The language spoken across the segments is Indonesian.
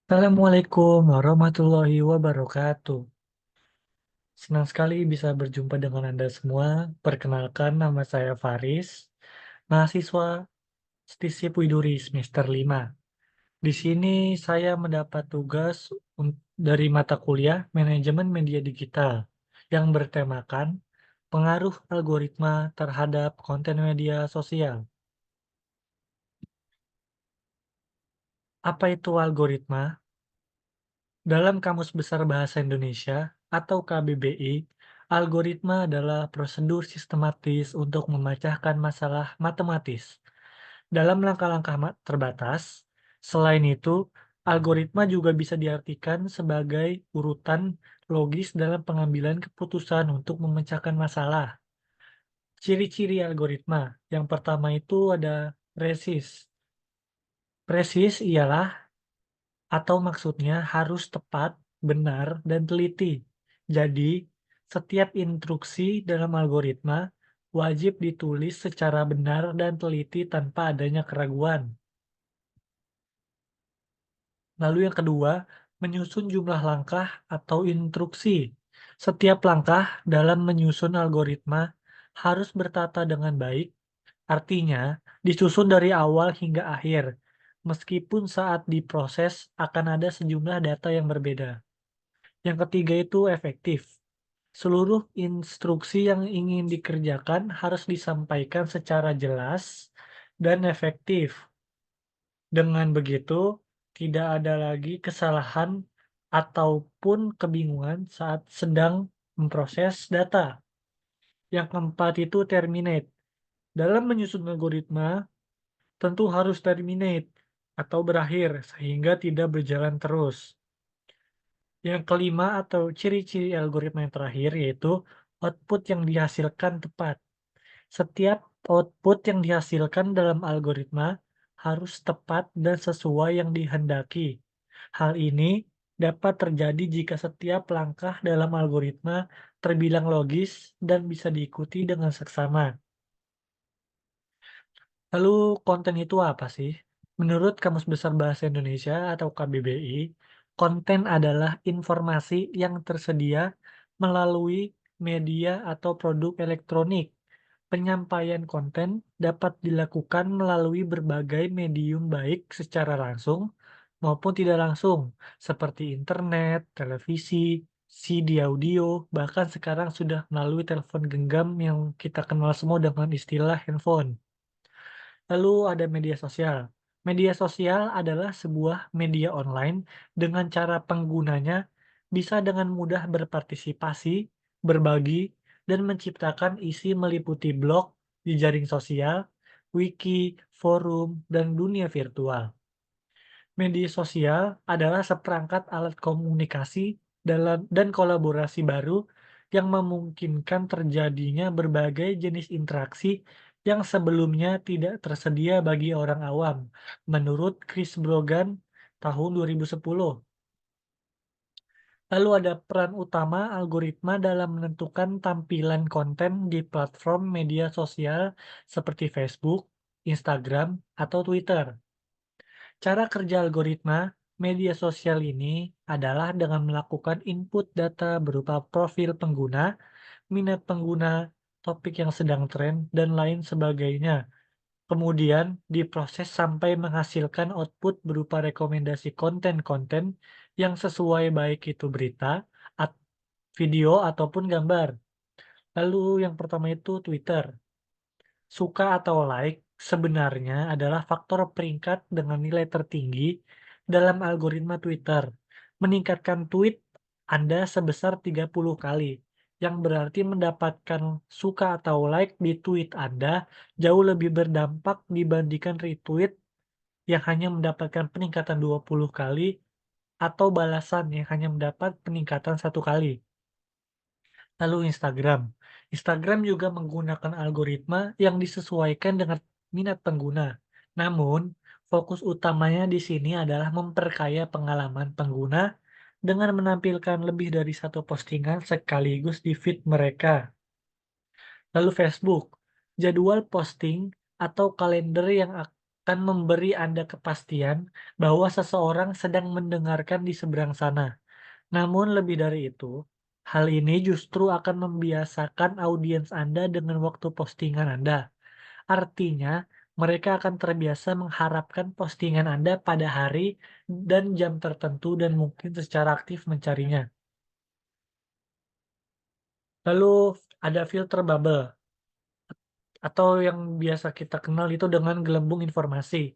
Assalamualaikum warahmatullahi wabarakatuh. Senang sekali bisa berjumpa dengan Anda semua. Perkenalkan, nama saya Faris, mahasiswa Stisip Widuri semester 5. Di sini saya mendapat tugas dari mata kuliah Manajemen Media Digital yang bertemakan pengaruh algoritma terhadap konten media sosial. Apa itu algoritma? Dalam Kamus Besar Bahasa Indonesia atau KBBI, algoritma adalah prosedur sistematis untuk memecahkan masalah matematis dalam langkah-langkah terbatas. Selain itu, algoritma juga bisa diartikan sebagai urutan logis dalam pengambilan keputusan untuk memecahkan masalah. Ciri-ciri algoritma yang pertama itu ada presis. Presis ialah atau maksudnya harus tepat, benar, dan teliti. Jadi, setiap instruksi dalam algoritma wajib ditulis secara benar dan teliti tanpa adanya keraguan. Lalu yang kedua, menyusun jumlah langkah atau instruksi. Setiap langkah dalam menyusun algoritma harus bertata dengan baik, artinya disusun dari awal hingga akhir, meskipun saat diproses akan ada sejumlah data yang berbeda. Yang ketiga itu efektif. Seluruh instruksi yang ingin dikerjakan harus disampaikan secara jelas dan efektif. Dengan begitu, tidak ada lagi kesalahan ataupun kebingungan saat sedang memproses data. Yang keempat itu terminate. Dalam menyusun algoritma, tentu harus terminate atau berakhir sehingga tidak berjalan terus. Yang kelima atau ciri-ciri algoritma yang terakhir yaitu output yang dihasilkan tepat. Setiap output yang dihasilkan dalam algoritma harus tepat dan sesuai yang dihendaki. Hal ini dapat terjadi jika setiap langkah dalam algoritma terbilang logis dan bisa diikuti dengan seksama. Lalu konten itu apa sih? Menurut Kamus Besar Bahasa Indonesia atau KBBI, konten adalah informasi yang tersedia melalui media atau produk elektronik. Penyampaian konten dapat dilakukan melalui berbagai medium baik secara langsung maupun tidak langsung, seperti internet, televisi, CD audio, bahkan sekarang sudah melalui telepon genggam yang kita kenal semua dengan istilah handphone. Lalu ada media sosial. Media sosial adalah sebuah media online dengan cara penggunanya bisa dengan mudah berpartisipasi, berbagi, dan menciptakan isi meliputi blog, jejaring sosial, wiki, forum, dan dunia virtual. Media sosial adalah seperangkat alat komunikasi dan kolaborasi baru yang memungkinkan terjadinya berbagai jenis interaksi yang sebelumnya tidak tersedia bagi orang awam, menurut Chris Brogan tahun 2010. Lalu ada peran utama algoritma dalam menentukan tampilan konten di platform media sosial seperti Facebook, Instagram, atau Twitter. Cara kerja algoritma media sosial ini adalah dengan melakukan input data berupa profil pengguna, minat pengguna, topik yang sedang tren, dan lain sebagainya. Kemudian diproses sampai menghasilkan output berupa rekomendasi konten-konten yang sesuai baik itu berita, video, ataupun gambar. Lalu yang pertama itu Twitter. Suka atau like sebenarnya adalah faktor peringkat dengan nilai tertinggi dalam algoritma Twitter. Meningkatkan tweet Anda sebesar 30 kali, yang berarti mendapatkan suka atau like di tweet Anda jauh lebih berdampak dibandingkan retweet yang hanya mendapatkan peningkatan 20 kali atau balasan yang hanya mendapat peningkatan 1 kali. Lalu Instagram. Instagram juga menggunakan algoritma yang disesuaikan dengan minat pengguna. Namun, fokus utamanya di sini adalah memperkaya pengalaman pengguna dengan menampilkan lebih dari satu postingan sekaligus di feed mereka. Lalu Facebook, jadwal posting atau kalender yang akan memberi Anda kepastian bahwa seseorang sedang mendengarkan di seberang sana. Namun lebih dari itu, hal ini justru akan membiasakan audiens Anda dengan waktu postingan Anda. Artinya, mereka akan terbiasa mengharapkan postingan Anda pada hari dan jam tertentu dan mungkin secara aktif mencarinya. Lalu ada filter bubble atau yang biasa kita kenal itu dengan gelembung informasi.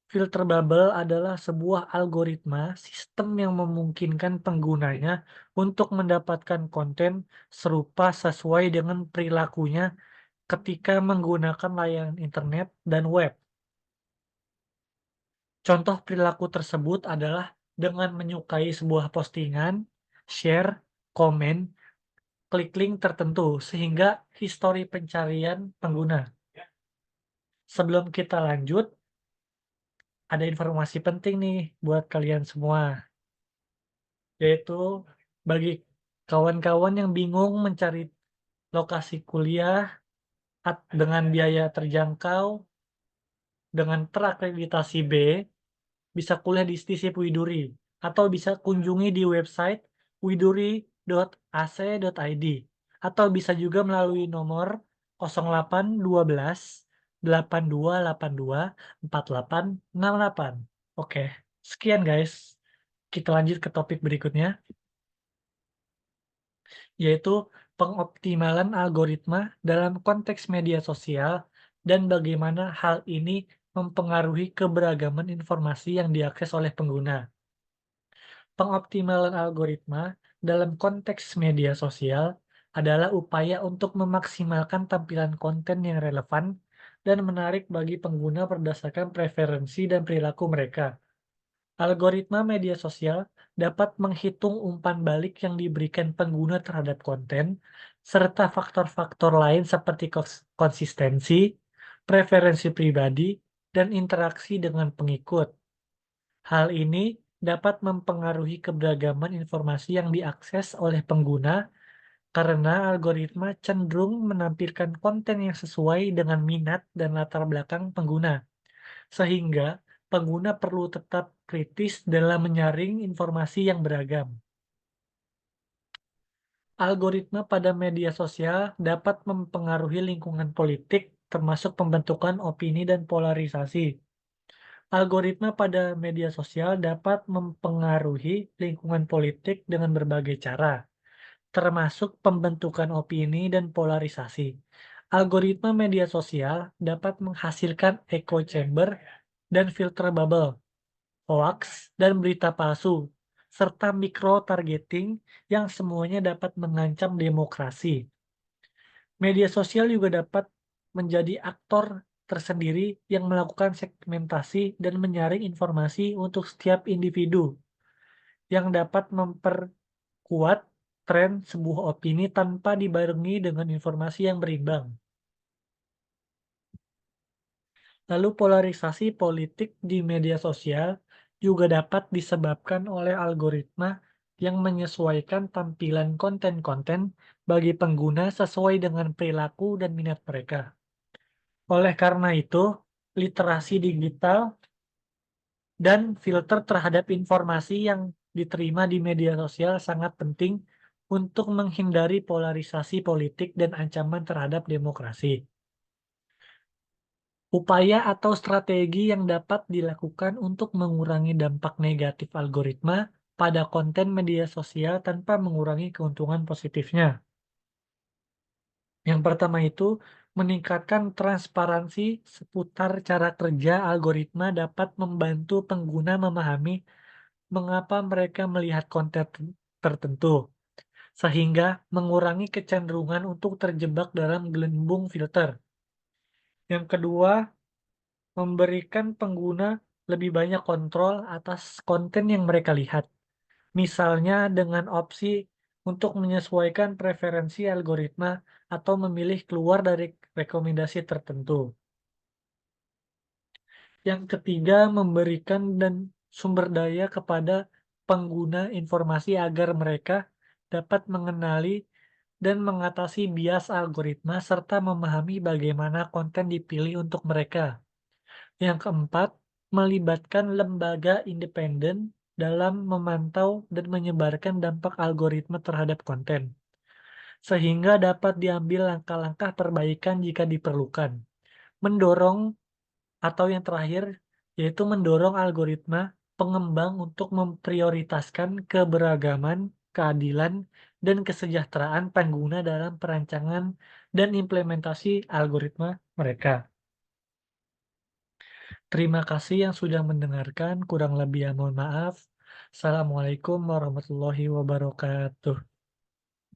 Filter bubble adalah sebuah algoritma sistem yang memungkinkan penggunanya untuk mendapatkan konten serupa sesuai dengan perilakunya ketika menggunakan layanan internet dan web. Contoh perilaku tersebut adalah dengan menyukai sebuah postingan, share, komen, klik link tertentu, sehingga histori pencarian pengguna. Sebelum kita lanjut, ada informasi penting nih buat kalian semua, yaitu bagi kawan-kawan yang bingung mencari lokasi kuliah dengan biaya terjangkau, dengan terakreditasi B, bisa kuliah di Stisip Widuri, atau bisa kunjungi di website widuri.ac.id, atau bisa juga melalui nomor 0812 8282 4868. Oke, sekian guys. Kita lanjut ke topik berikutnya, yaitu pengoptimalan algoritma dalam konteks media sosial dan bagaimana hal ini mempengaruhi keberagaman informasi yang diakses oleh pengguna. Pengoptimalan algoritma dalam konteks media sosial adalah upaya untuk memaksimalkan tampilan konten yang relevan dan menarik bagi pengguna berdasarkan preferensi dan perilaku mereka. Algoritma media sosial dapat menghitung umpan balik yang diberikan pengguna terhadap konten, serta faktor-faktor lain seperti konsistensi, preferensi pribadi, dan interaksi dengan pengikut. Hal ini dapat mempengaruhi keberagaman informasi yang diakses oleh pengguna karena algoritma cenderung menampilkan konten yang sesuai dengan minat dan latar belakang pengguna, sehingga pengguna perlu tetap kritis dalam menyaring informasi yang beragam. Algoritma pada media sosial dapat mempengaruhi lingkungan politik, termasuk pembentukan opini dan polarisasi. Algoritma pada media sosial dapat mempengaruhi lingkungan politik dengan berbagai cara, termasuk pembentukan opini dan polarisasi. Algoritma media sosial dapat menghasilkan echo chamber dan filter bubble, hoax, dan berita palsu, serta micro-targeting yang semuanya dapat mengancam demokrasi. Media sosial juga dapat menjadi aktor tersendiri yang melakukan segmentasi dan menyaring informasi untuk setiap individu, yang dapat memperkuat tren sebuah opini tanpa dibarengi dengan informasi yang berimbang. Lalu polarisasi politik di media sosial juga dapat disebabkan oleh algoritma yang menyesuaikan tampilan konten-konten bagi pengguna sesuai dengan perilaku dan minat mereka. Oleh karena itu, literasi digital dan filter terhadap informasi yang diterima di media sosial sangat penting untuk menghindari polarisasi politik dan ancaman terhadap demokrasi. Upaya atau strategi yang dapat dilakukan untuk mengurangi dampak negatif algoritma pada konten media sosial tanpa mengurangi keuntungan positifnya. Yang pertama itu, meningkatkan transparansi seputar cara kerja algoritma dapat membantu pengguna memahami mengapa mereka melihat konten tertentu, sehingga mengurangi kecenderungan untuk terjebak dalam gelembung filter. Yang kedua, memberikan pengguna lebih banyak kontrol atas konten yang mereka lihat. Misalnya dengan opsi untuk menyesuaikan preferensi algoritma atau memilih keluar dari rekomendasi tertentu. Yang ketiga, memberikan dan sumber daya kepada pengguna informasi agar mereka dapat mengenali dan mengatasi bias algoritma serta memahami bagaimana konten dipilih untuk mereka. Yang keempat, melibatkan lembaga independen dalam memantau dan menyebarkan dampak algoritma terhadap konten, sehingga dapat diambil langkah-langkah perbaikan jika diperlukan. Mendorong atau yang terakhir, yaitu mendorong algoritma pengembang untuk memprioritaskan keberagaman, keadilan, dan kesejahteraan pengguna dalam perancangan dan implementasi algoritma mereka. Terima kasih yang sudah mendengarkan, kurang lebih ya mohon maaf. Assalamualaikum warahmatullahi wabarakatuh.